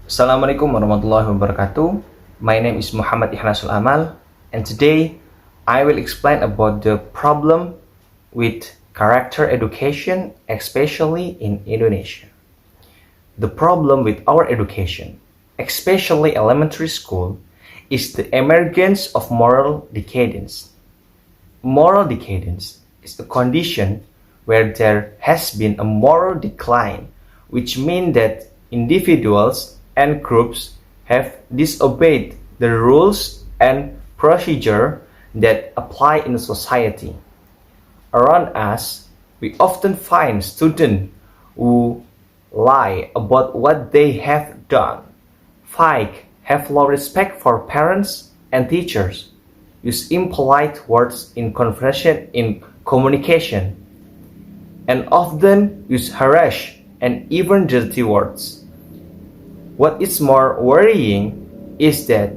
Assalamu'alaikum warahmatullahi wabarakatuh. My name is Ichlasul Amal, and today I will explain about the problem with character education, especially in Indonesia. The problem with our education, especially elementary school, is the emergence of moral decadence. Moral decadence is a condition where there has been a moral decline, which means that individuals and groups have disobeyed the rules and procedure that apply in society. Around us, we often find students who lie about what they have done, fake, have low respect for parents and teachers, use impolite words in communication, and often use harsh and even dirty words. What is more worrying is that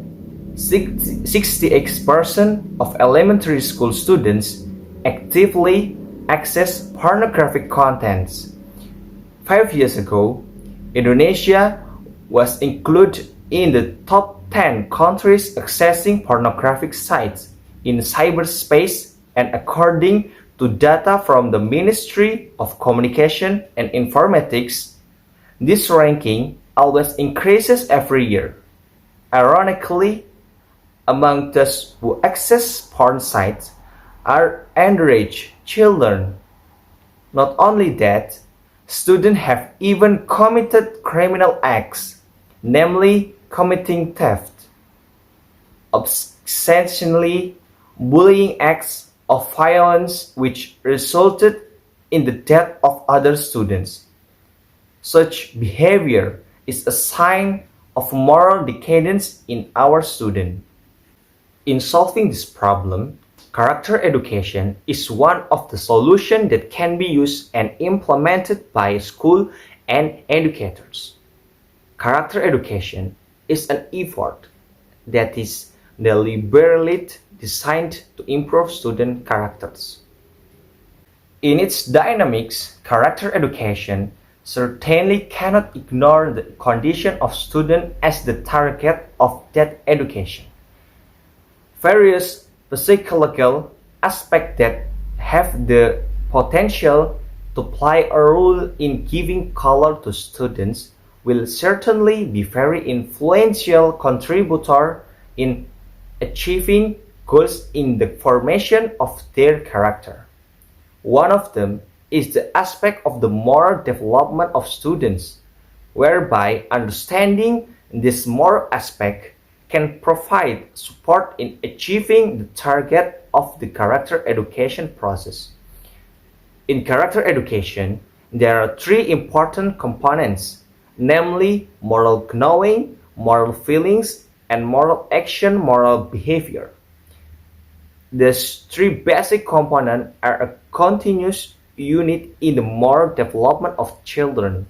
68% of elementary school students actively access pornographic contents. 5 years ago, Indonesia was included in the top 10 countries accessing pornographic sites in cyberspace, and according to data from the Ministry of Communication and Informatics, this ranking always increases every year. Ironically, among those who access porn sites are underage children. Not only that, students have even committed criminal acts, namely committing theft, obscenely bullying acts of violence which resulted in the death of other students. Such behavior is a sign of moral decadence in our students. In solving this problem, character education is one of the solutions that can be used and implemented by school and educators. Character education is an effort that is deliberately designed to improve student characters. In its dynamics, character education certainly cannot ignore the condition of students as the target of that education. Various psychological aspects that have the potential to play a role in giving color to students will certainly be very influential contributor in achieving goals in the formation of their character. One of them is the aspect of the moral development of students, whereby understanding this moral aspect can provide support in achieving the target of the character education process. In character education, there are three important components, namely moral knowing, moral feelings, and moral action, moral behavior. These three basic components are a continuous unit in the moral development of children.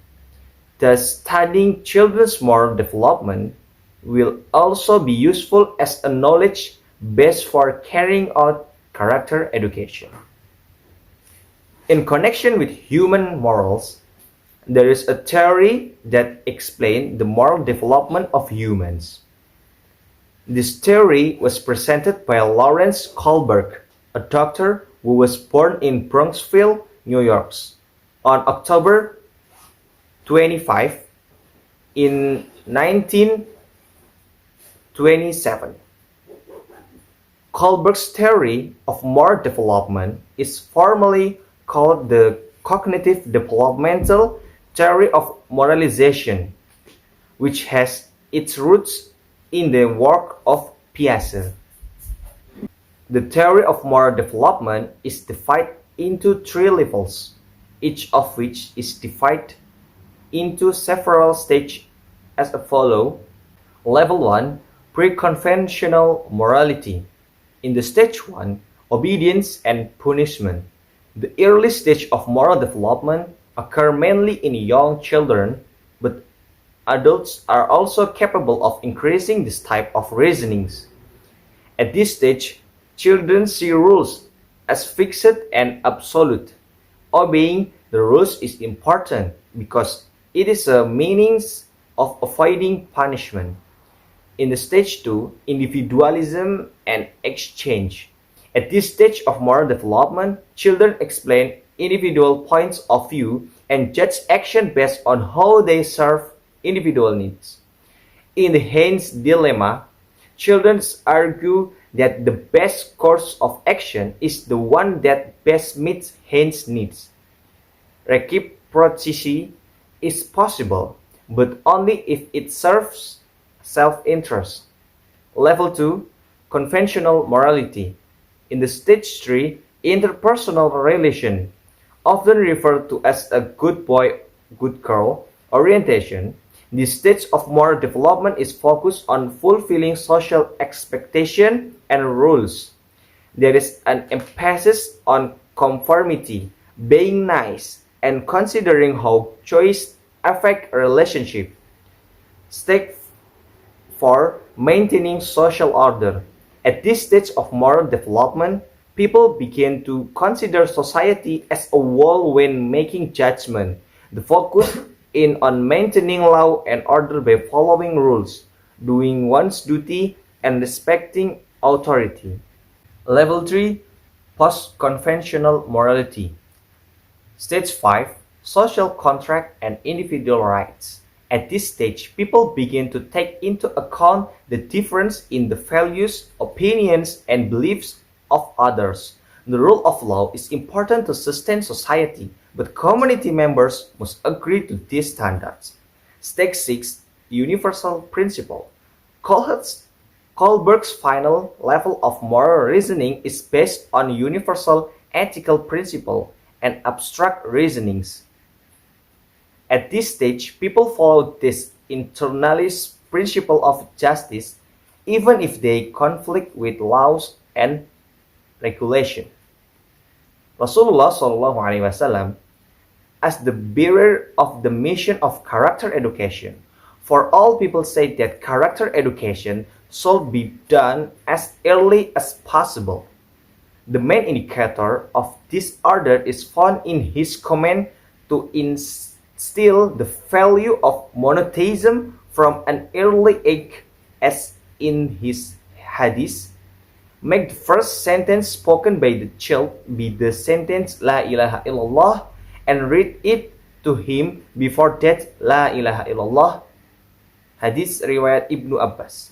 Thus, studying children's moral development will also be useful as a knowledge base for carrying out character education. In connection with human morals, there is a theory that explains the moral development of humans. This theory was presented by Lawrence Kohlberg, a doctor who was born in Bronxville, New York, on October 25 in 1927. Kohlberg's theory of moral development is formally called the cognitive developmental theory of moralization, which has its roots in the work of Piaget. The theory of moral development is divided into three levels, each of which is divided into several stages as follows. Level 1, pre-conventional morality. In the stage 1, obedience and punishment. The early stage of moral development occur mainly in young children, but adults are also capable of increasing this type of reasonings. At this stage, children see rules as fixed and absolute. Obeying the rules is important because it is a means of avoiding punishment. In the stage 2, individualism and exchange. At this stage of moral development, children explain individual points of view and judge action based on how they serve individual needs. In the Haynes dilemma, children argue that the best course of action is the one that best meets Haynes' needs. Reciprocity is possible, but only if it serves self-interest. Level 2, conventional morality. In the stage 3, interpersonal relation, often referred to as a good boy, good girl orientation, this stage of moral development is focused on fulfilling social expectation and rules. There is an emphasis on conformity, being nice, and considering how choice affect relationship. Stage 4, maintaining social order. At this stage of moral development, people begin to consider society as a whole when making judgment. The focus is on maintaining law and order by following rules, doing one's duty, and respecting authority. Level 3, post-conventional morality. Stage 5, social contract and individual rights. At this stage, people begin to take into account the difference in the values, opinions, and beliefs of others. The rule of law is important to sustain society, but community members must agree to these standards. Stage 6, universal principle. Kohlberg's final level of moral reasoning is based on universal ethical principle and abstract reasonings. At this stage, people follow this internalist principle of justice, even if they conflict with laws and regulation. Rasulullah SAW, as the bearer of the mission of character education, for all people say that character education should be done as early as possible. The main indicator of this order is found in his command to instill the value of monotheism from an early age, as in his hadith. Make the first sentence spoken by the child be the sentence La ilaha illallah, and read it to him before that La ilaha illallah. Hadith riwayat Ibnu Abbas.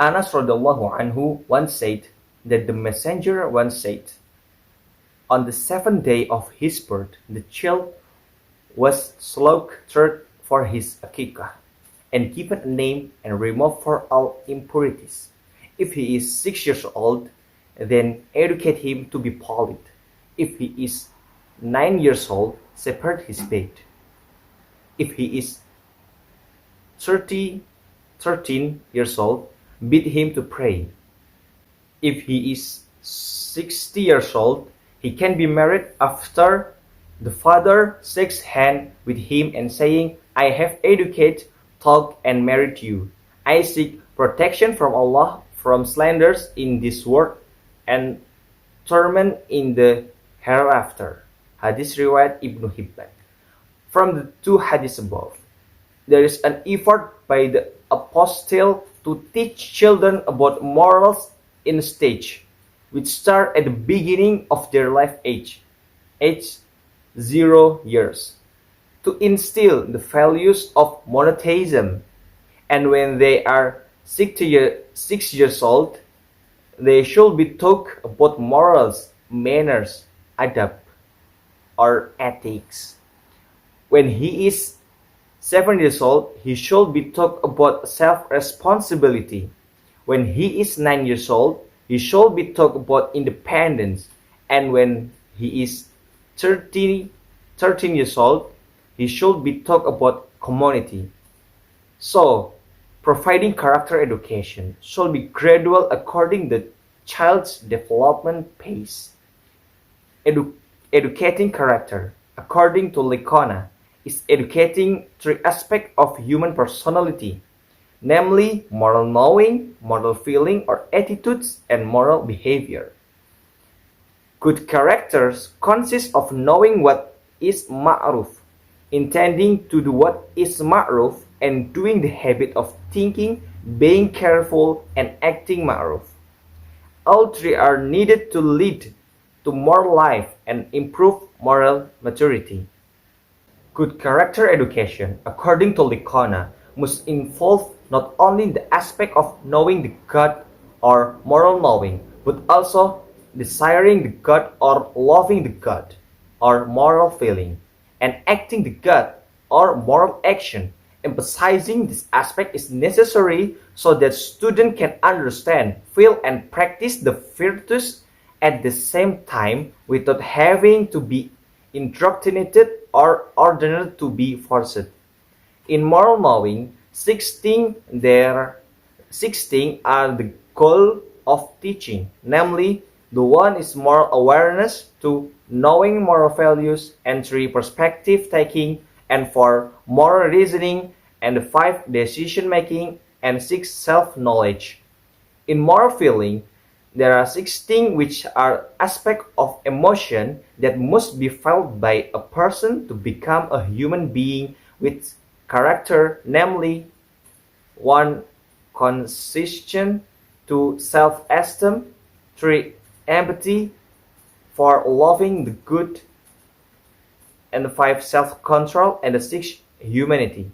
Anas radhiallahu anhu once said that the messenger once said, on the 7th day of his birth, the child was slaughtered for his akikah, and given a name and removed for all impurities. If he is 6 years old, then educate him to be polite. If he is 9 years old, separate his bed. If he is 13 years old, bid him to pray. If he is 60 years old, he can be married after the father shakes hand with him and saying, I have educated, taught, and married you. I seek protection from Allah from slanders in this world and torment in the hereafter. Hadith riwayat Ibnu Hibban. From the two hadiths above, there is an effort by the apostle to teach children about morals in stage, which start at the beginning of their life age 0 years, to instill the values of monotheism, and when they are 6 years old, they should be taught about morals, manners, adab, or ethics. When he is 7 years old, he should be taught about self-responsibility. When he is 9 years old, he should be taught about independence. And when he is 13 years old, he should be taught about community. So, providing character education should be gradual according to the child's development pace. Educating character, according to Licona, is educating 3 aspects of human personality, namely moral knowing, moral feeling or attitudes, and moral behavior. Good characters consist of knowing what is ma'ruf, intending to do what is ma'ruf, and doing the habit of thinking, being careful, and acting ma'ruf. All three are needed to lead to moral life and improve moral maturity. Good character education, according to Licona, must involve not only the aspect of knowing the God or moral knowing, but also desiring the God or loving the God or moral feeling, and acting the God or moral action. Emphasizing this aspect is necessary so that students can understand, feel, and practice the virtues at the same time without having to be indoctrinated or ordered to be forced. In moral knowing, 16 are the goal of teaching, namely, the one is moral awareness, 2 knowing moral values, and 3 perspective taking, and 4 moral reasoning, and 5 decision making, and 6 self-knowledge. In moral feeling, there are 16 which are aspects of emotion that must be felt by a person to become a human being with character, namely 1 consistent, 2 self-esteem, 3 empathy, 4 loving the good, and 5 self-control, and 6 humanity.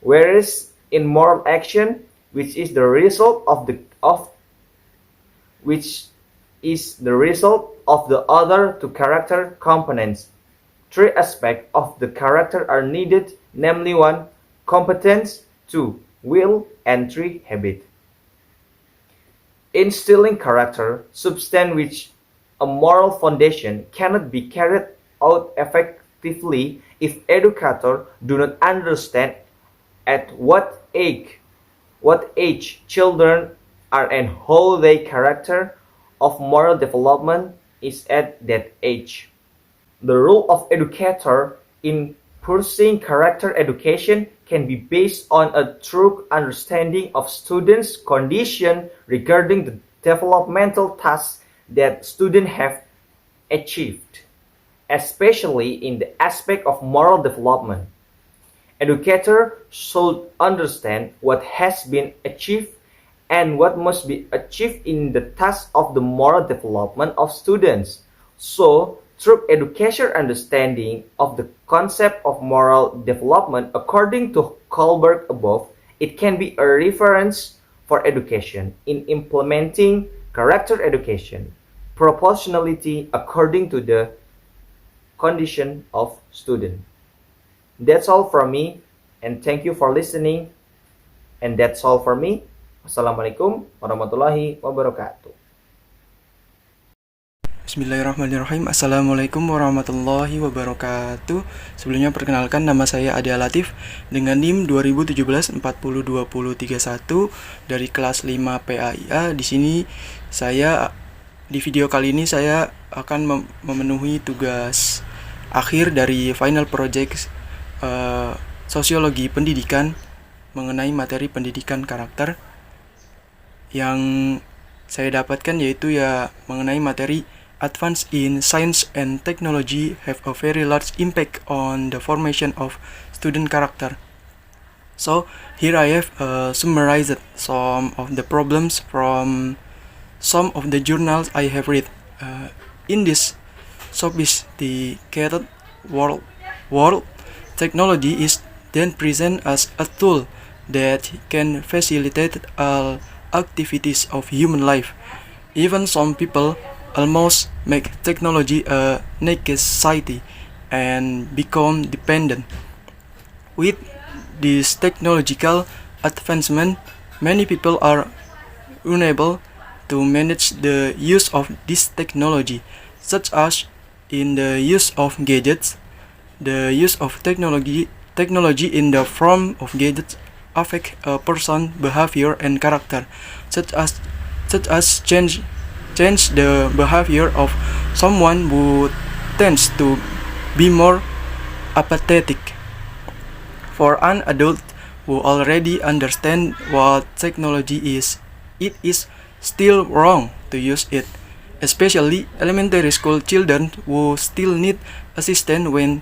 Whereas in moral action, which is the result of the other two character components, 3 aspects of the character are needed, namely 1 competence, 2 will, and 3 habit. Instilling character, substance which a moral foundation cannot be carried out effectively if educators do not understand at what age children are and how their character of moral development is at that age. The role of educator in pursuing character education can be based on a true understanding of students' condition regarding the developmental tasks that students have achieved, especially in the aspect of moral development. Educators should understand what has been achieved and what must be achieved in the task of the moral development of students. So, through education understanding of the concept of moral development according to Kohlberg above, it can be a reference for education in implementing character education, proportionality according to the condition of student. That's all from me, and thank you for listening. And that's all for me. Assalamualaikum warahmatullahi wabarakatuh. Bismillahirrahmanirrahim. Assalamualaikum warahmatullahi wabarakatuh. Sebelumnya perkenalkan, nama saya Ade Allatif dengan NIM 2017 402031 dari kelas 5 PAIA. Di sini di video kali ini saya akan memenuhi tugas akhir dari final project Sociology pendidikan mengenai materi pendidikan karakter yang saya dapatkan, yaitu mengenai materi Advance in Science and Technology have a very large impact on the formation of student character. So here I have summarized some of the problems from some of the journals I have read. In this sophisticated world, technology is then present as a tool that can facilitate all activities of human life. Even some people almost make technology a necessity and become dependent. With this technological advancement, many people are unable to manage the use of this technology, such as in the use of gadgets. The use of technology in the form of gadgets affect a person's behavior and character, such as change the behavior of someone who tends to be more apathetic. For an adult who already understands what technology is, it is still wrong to use it, especially elementary school children who still need assistance when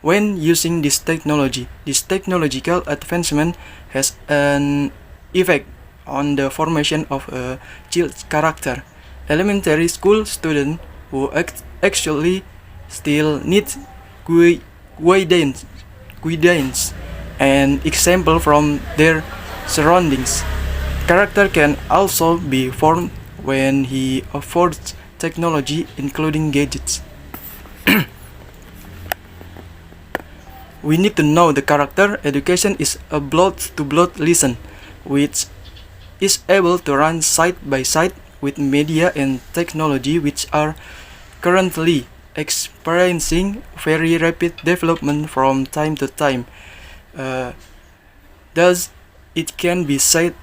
when using this technology. This technological advancement has an effect on the formation of a child's character. Elementary school students who actually still need guidance and example from their surroundings. Character can also be formed when he affords technology, including gadgets. We need to know the character. Education is a blood-to-blood lesson, which is able to run side by side with media and technology, which are currently experiencing very rapid development from time to time. Thus, it can be said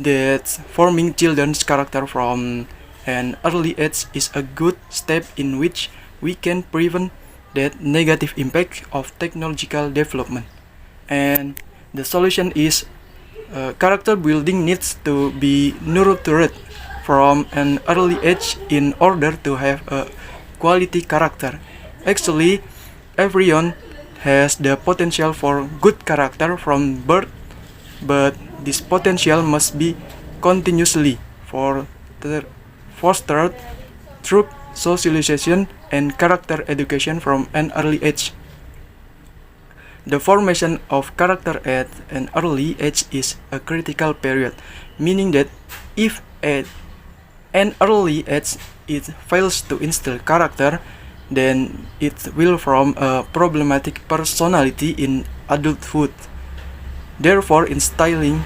that forming children's character from an early age is a good step in which we can prevent that negative impact of technological development. And the solution is character building needs to be nurtured from an early age in order to have a quality character. Actually, everyone has the potential for good character from birth, but this potential must be continuously fostered through socialization and character education from an early age. The formation of character at an early age is a critical period, meaning that if at an early age it fails to instill character, then it will form a problematic personality in adulthood. Therefore, instilling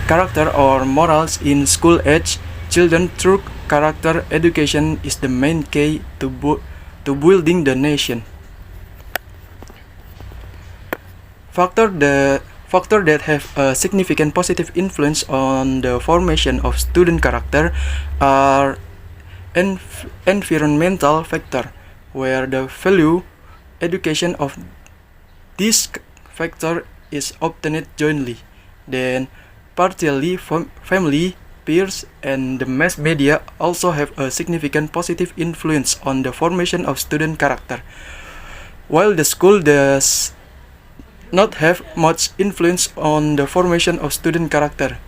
character or morals in school age children through character education is the main key to building the nation. Factors that have a significant positive influence on the formation of student character are environmental factor, where the value education of this factor is obtained jointly. Then, partially family, peers, and the mass media also have a significant positive influence on the formation of student character, while the school does not have much influence on the formation of student character.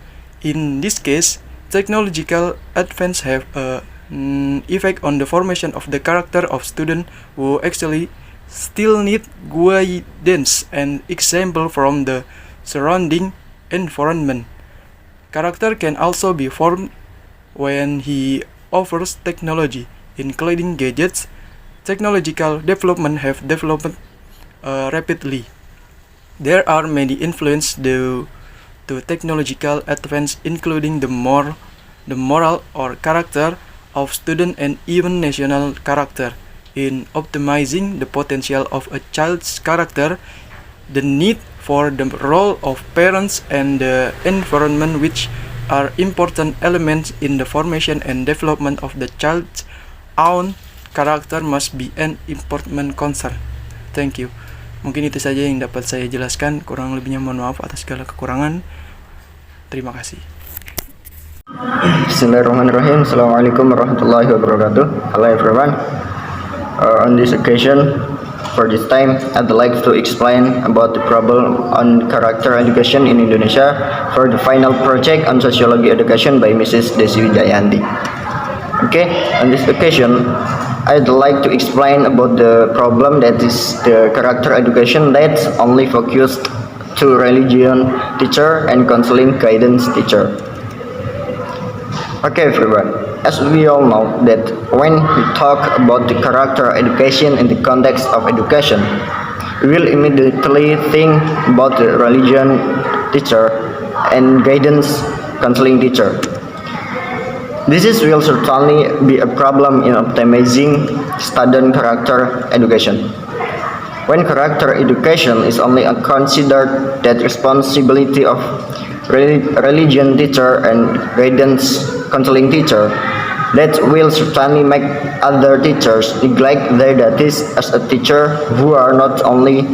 In this case, technological advance have an effect on the formation of the character of students who actually still need guidance and example from the surrounding environment. Character can also be formed when he offers technology, including gadgets. Technological development have developed rapidly. There are many influences due to technological advance, including the moral or character of student and even national character. In optimizing the potential of a child's character, the need for the role of parents and the environment, which are important elements in the formation and development of the child's own character, must be an important concern. Thank you. Mungkin itu saja yang dapat saya jelaskan, kurang lebihnya mohon maaf atas segala kekurangan. Terima kasih. Bismillahirrahmanirrahim. Assalamu'alaikum warahmatullahi wabarakatuh. Hello everyone. On this occasion, for this time, I'd like to explain about the problem on character education in Indonesia for the final project on sociology education by Mrs. Desi Wijayanti. Okay, on this occasion, I'd like to explain about the problem that is the character education that's only focused to religion teacher and counseling guidance teacher. Okay everyone, as we all know that when we talk about the character education in the context of education, we will immediately think about the religion teacher and guidance counseling teacher. This will certainly be a problem in optimizing student character education. When character education is only considered that responsibility of religion teacher and guidance counseling teacher, that will certainly make other teachers neglect their duties as a teacher, who are not only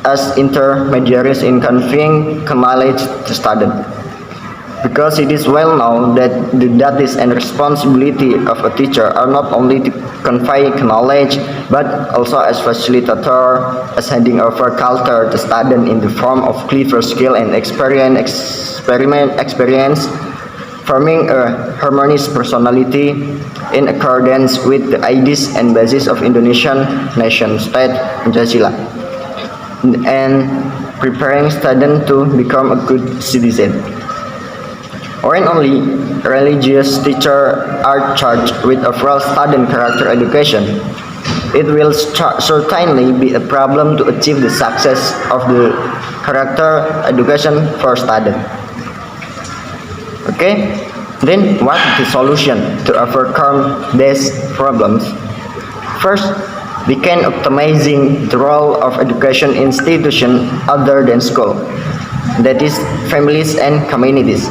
as intermediaries in conveying knowledge to student. because it is well known that the duties and responsibility of a teacher are not only to convey knowledge but also as facilitator, as handing over culture to student in the form of clever skill and experience, forming a harmonious personality in accordance with the ideas and basis of Indonesian nation state Pancasila, and preparing students to become a good citizen. When only religious teachers are charged with overall student character education, it will certainly be a problem to achieve the success of the character education for students. Okay, then what is the solution to overcome these problems? First, we can optimizing the role of education institution other than school, that is, families and communities.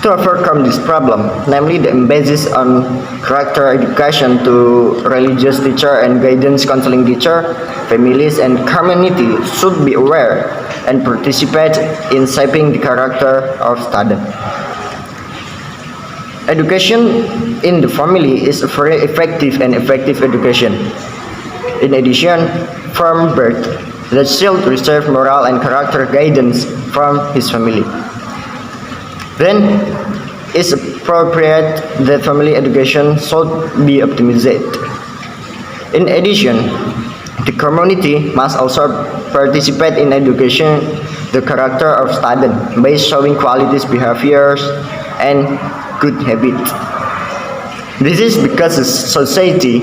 To overcome this problem, namely the emphasis on character education to religious teacher and guidance counseling teacher, families and community should be aware and participate in shaping the character of student. Education in the family is a very effective education. In addition, from birth, the child receives moral and character guidance from his family. Then, it's appropriate that family education should be optimized. In addition, the community must also participate in education the character of student by showing qualities, behaviors, and good habits. This is because the society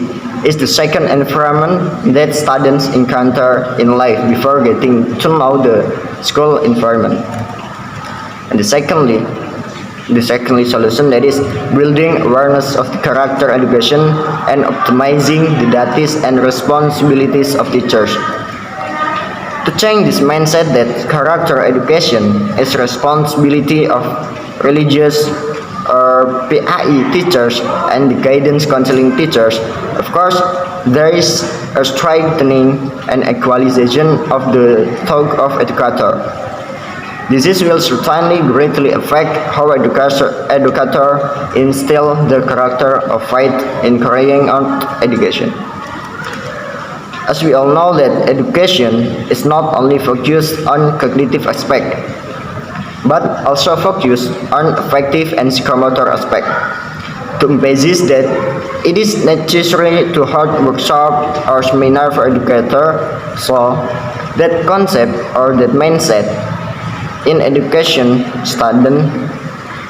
is the second environment that students encounter in life before getting to know the school environment. And the secondly solution, that is building awareness of the character education and optimizing the duties and responsibilities of teachers. To change this mindset that character education is responsibility of religious or PAI teachers and the guidance counseling teachers, of course, there is a strengthening and equalization of the talk of educator. This will certainly greatly affect how educator instill the character of faith in carrying out education. As we all know that education is not only focused on cognitive aspect, but also focused on affective and psychomotor aspect. To emphasize that it is necessary to hold workshop or seminar for educator, so that concept or that mindset in education student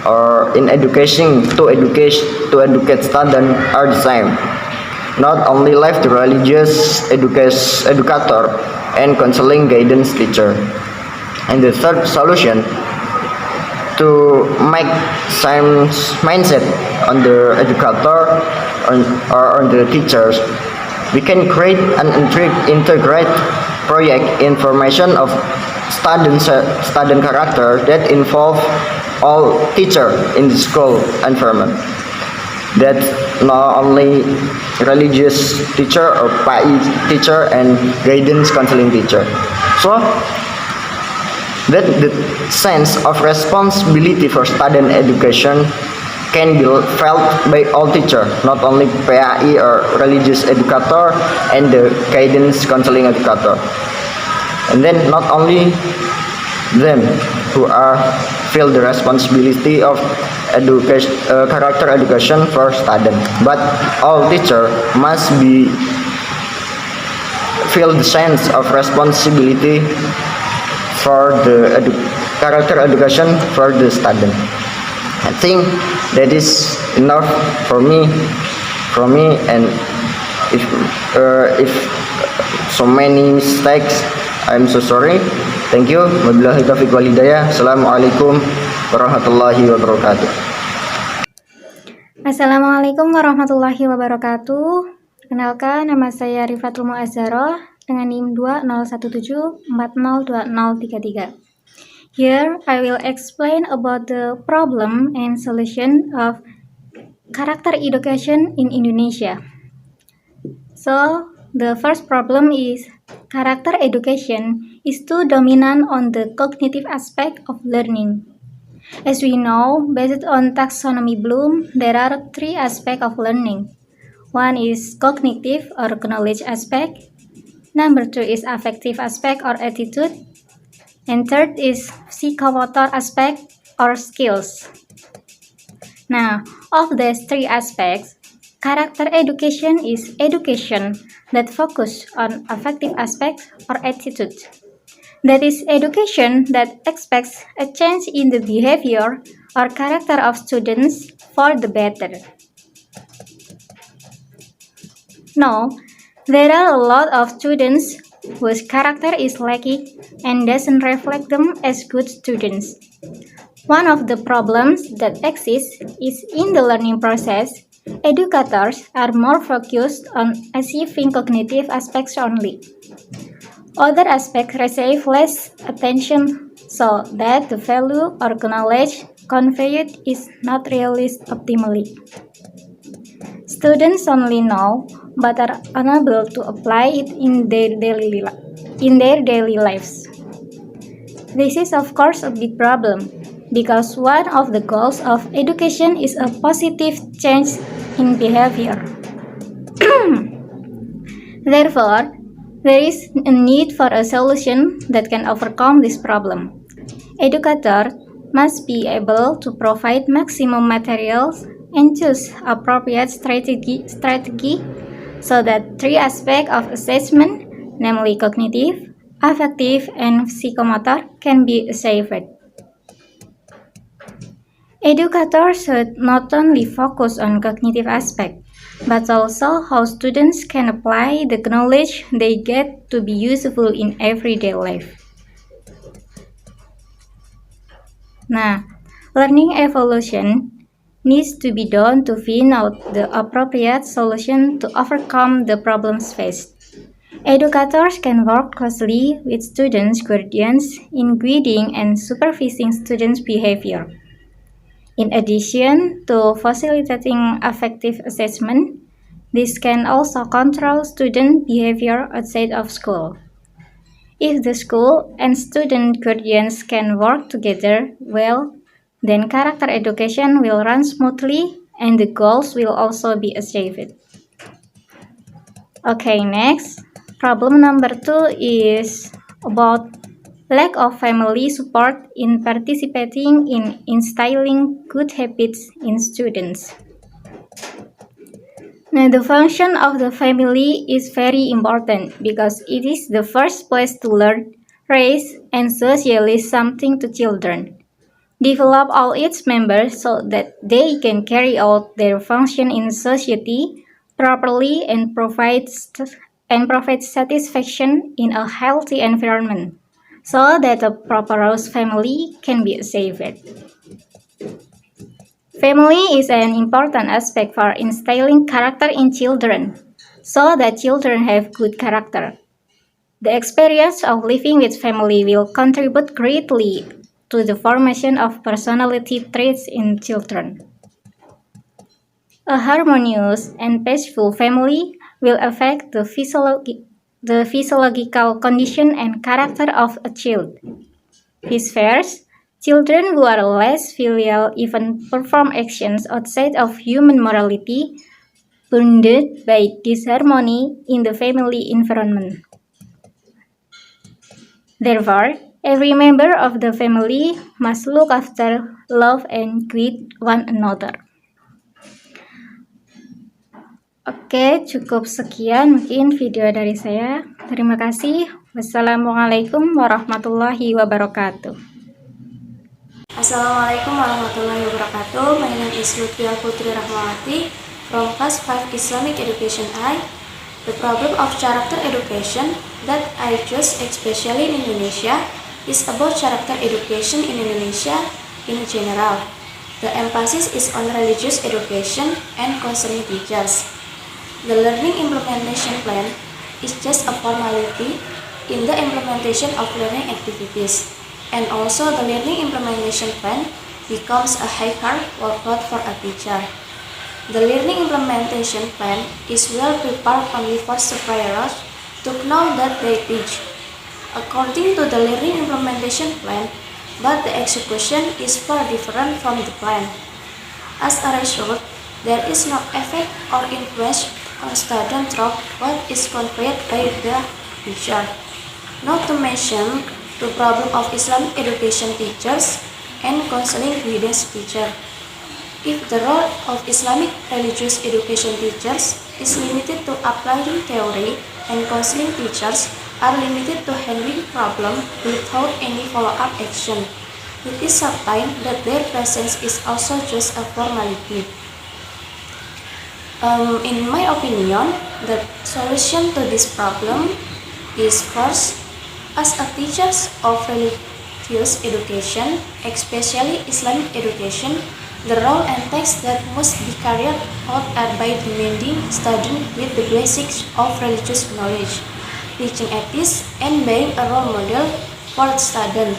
or in education to educate student are the same. Not only left to religious educator and counseling guidance teacher. And the third solution, to make same mindset on the educator or on the teachers, we can create an integrate project information of student character that involve all teacher in the school environment. That not only religious teacher or PAI teacher and guidance counseling teacher. So that the sense of responsibility for student education can be felt by all teachers, not only PAI or religious educator and the guidance counseling educator. And then not only them who are feel the responsibility of character education for student, but all teacher must be feel the sense of responsibility for the character education for the student. I think that is enough for me, and if so many mistakes, I'm so sorry. Thank you. Wabillahi taufiq wal hidayah. Assalamu'alaikum warahmatullahi wabarakatuh. Assalamualaikum warahmatullahi wabarakatuh. Perkenalkan, nama saya Rifatul Muazaroh dengan NIM 20174020033. Here, I will explain about the problem and solution of character education in Indonesia. So, the first problem is character education is too dominant on the cognitive aspect of learning. As we know, based on taxonomy Bloom, there are three aspects of learning. One is cognitive or knowledge aspect. Number two is affective aspect or attitude. And third is psychomotor aspect or skills. Now, of these three aspects, character education is education that focus on affective aspects or attitude. That is education that expects a change in the behavior or character of students for the better. Now, there are a lot of students whose character is lacking and doesn't reflect them as good students. One of the problems that exists is in the learning process, educators are more focused on achieving cognitive aspects only. Other aspects receive less attention so that the value or knowledge conveyed is not realized optimally. Students only know but are unable to apply it in their daily lives. This is of course a big problem because one of the goals of education is a positive change in behavior. Therefore, there is a need for a solution that can overcome this problem. Educators must be able to provide maximum materials and choose appropriate strategy so that three aspects of assessment, namely cognitive, affective, and psychomotor, can be achieved. Educators should not only focus on cognitive aspects, but also how students can apply the knowledge they get to be useful in everyday life. Nah, learning evolution needs to be done to find out the appropriate solution to overcome the problems faced. Educators can work closely with students' guardians in guiding and supervising students' behavior. In addition to facilitating effective assessment, this can also control student behavior outside of school. If the school and student guardians can work together well, then character education will run smoothly and the goals will also be achieved. Okay, next. Problem number 2 is about lack of family support in participating in instilling good habits in students. Now, the function of the family is very important because it is the first place to learn, raise, and socialize something to children. Develop all its members so that they can carry out their function in society properly and provide satisfaction in a healthy environment, so that a prosperous family can be achieved. Family is an important aspect for instilling character in children, so that children have good character. The experience of living with family will contribute greatly to the formation of personality traits in children. A harmonious and peaceful family will affect the physiological condition and character of a child. Vice versa, children who are less filial even perform actions outside of human morality, bounded by disharmony in the family environment. Therefore, every member of the family must look after, love, and guide one another. Oke, cukup sekian mungkin video dari saya. Terima kasih. Wassalamu'alaikum warahmatullahi wabarakatuh. Assalamu'alaikum warahmatullahi wabarakatuh. My name is Lutfiah Putri Rahmawati from Class 5 Islamic Education I. The problem of character education that I chose especially in Indonesia is about character education in Indonesia in general. The emphasis is on religious education and concerning teachers. The learning implementation plan is just a formality in the implementation of learning activities, and also the learning implementation plan becomes a hard workload for a teacher. The learning implementation plan is well prepared only for superiors to know that they teach. According to the learning implementation plan, but the execution is far different from the plan. As a result, there is no effect or influence on student through what is conveyed by the teacher. Not to mention the problem of Islamic education teachers and counseling guidance teacher. If the role of Islamic religious education teachers is limited to applying theory and counseling teachers are limited to handling problem without any follow-up action, it is certain that their presence is also just a formality. In my opinion, the solution to this problem is first, as a teachers of religious education, especially Islamic education, the role and tasks that must be carried out are by demanding students with the basics of religious knowledge, teaching ethics, and being a role model for the student.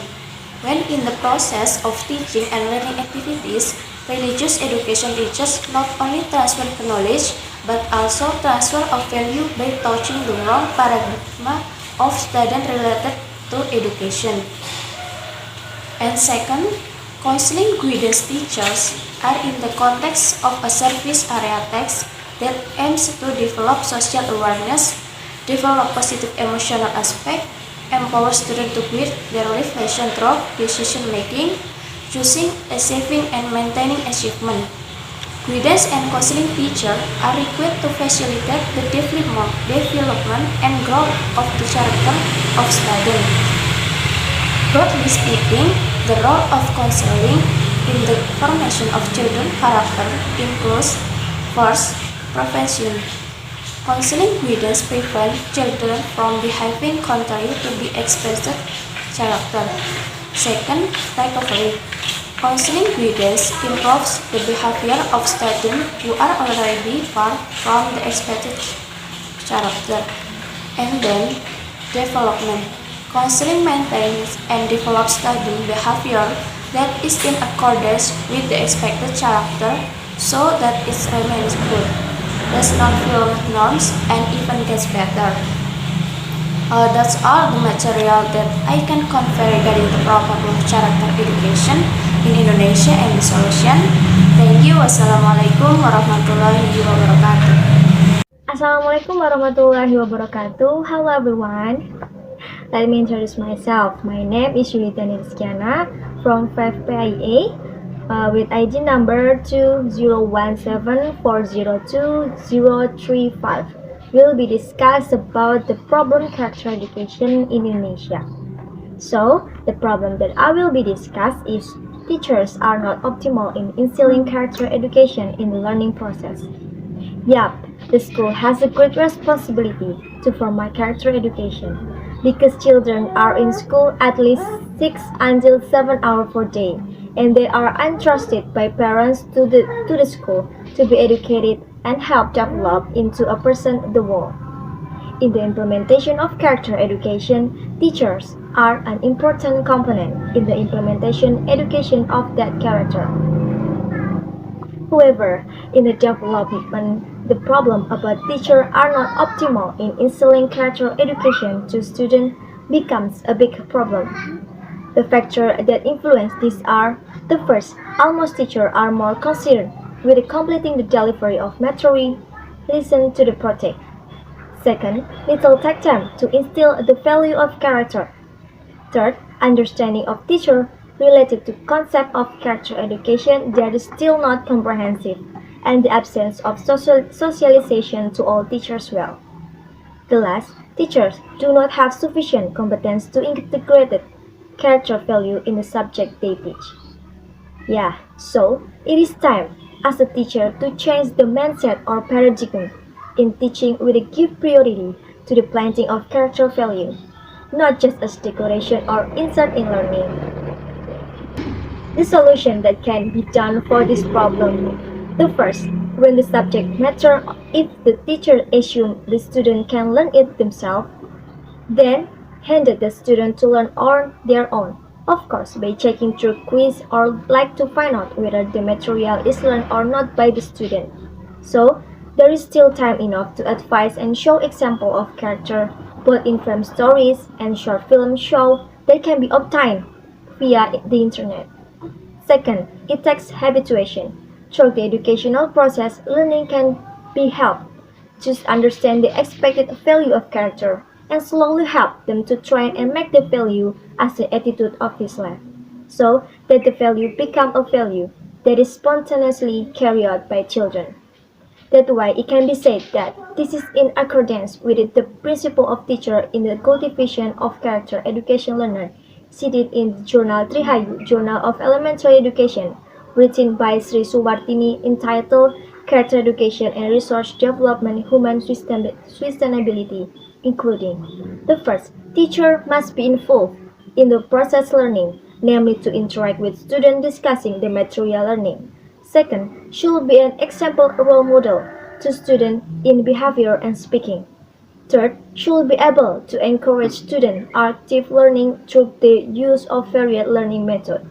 When in the process of teaching and learning activities, religious education teachers not only transfer knowledge but also transfer of value by touching the wrong paradigm of student related to education. And second, counseling guidance teachers are in the context of a service area text that aims to develop social awareness, develop positive emotional aspect, empower students to build their life lesson through decision making, choosing, achieving, and maintaining achievement. Guidance and counseling teachers are required to facilitate the development and growth of the character of students. Broadly speaking, the role of counseling in the formation of children's character includes first, prevention. Counseling guidance prevents children from behaving contrary to the expected character. Second, recovery. Counseling guidance improves the behavior of students who are already far from the expected character. And then, development. Counseling maintains and develops student behavior that is in accordance with the expected character so that it remains good, does not violate norms, and even gets better. That's all the material that I can convey regarding the problem of character education in Indonesia and the solution. Thank you. Wassalamu'alaikum warahmatullahi wabarakatuh. Assalamualaikum warahmatullahi wabarakatuh. Hello everyone. Let me introduce myself. My name is Yulita Rizkiana from 5PIA with ID number 2017402035. Will be discussed about the problem character education in Indonesia. So, the problem that I will be discussed is teachers are not optimal in instilling character education in the learning process. Yup, the school has a great responsibility to provide character education because children are in school at least 6 until 7 hours per day and they are entrusted by parents to the school to be educated and help develop into a person the world. In the implementation of character education, teachers are an important component in the implementation education of that character. However, in the development, the problem about teachers are not optimal in instilling character education to students becomes a big problem. The factors that influence this are: the first, almost teachers are more concerned with completing the delivery of material, listen to the project. Second, little take time to instill the value of character. Third, understanding of teacher related to concept of character education that is still not comprehensive, and the absence of socialization to all teachers well. The last, teachers do not have sufficient competence to integrate character value in the subject they teach. Yeah, so it is time as a teacher to change the mindset or paradigm in teaching with a give priority to the planting of character value, not just as decoration or insert in learning. The solution that can be done for this problem: the first, when the subject matter, if the teacher assumes the student can learn it themselves, then handed the student to learn on their own, of course by checking through quiz or like to find out whether the material is learned or not by the student. So, there is still time enough to advise and show example of character, both in film stories and short film show that can be obtained via the internet. Second, it takes habituation. Through the educational process, learning can be helped to understand the expected value of character and slowly help them to train and make the value as the attitude of his life, so that the value become a value that is spontaneously carried out by children. That's why it can be said that this is in accordance with the principle of teacher in the cultivation of character education learner, cited in the journal Trihayu, Journal of Elementary Education, written by Sri Suwartini, entitled Character Education and Resource Development Human Sustainability, including the first, teacher must be involved in the process learning, namely to interact with students discussing the material learning. Second, should be an example role model to students in behavior and speaking. Third, should be able to encourage student active learning through the use of varied learning methods.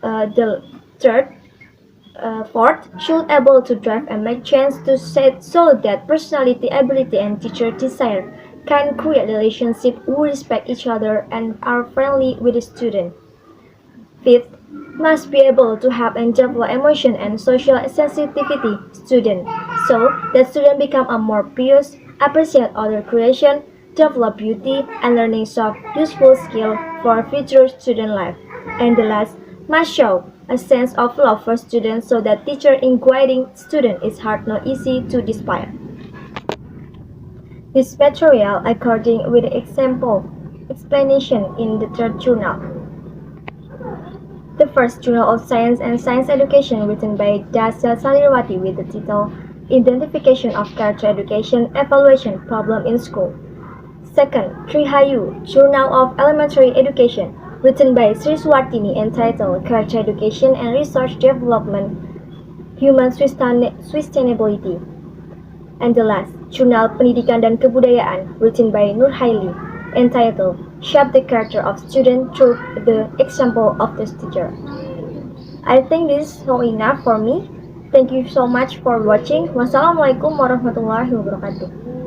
The third, fourth, should able to drive and make change to set so that personality, ability, and teacher desire can create relationships who respect each other and are friendly with the student. Fifth, must be able to have and develop emotion and social sensitivity student, so that student become a more pious, appreciate other creation, develop beauty, and learning soft, useful skill for future student life. And the last, must show a sense of love for students so that teacher in guiding student is hard not easy to despair. This material according with example explanation in the third journal. The first Journal of Science and Science Education written by Dasa Salirwati with the title Identification of Character Education Evaluation Problem in School. Second, Trihayu, Journal of Elementary Education written by Sri Suwartini entitled Character Education and Resource Development Human Sustainability. And the last, Jurnal Pendidikan dan Kebudayaan written by Nur Haili entitled Shape the Character of Student Through the Example of the Teacher. I think this is so enough for me. Thank you so much for watching. Wassalamu'alaikum warahmatullahi wabarakatuh.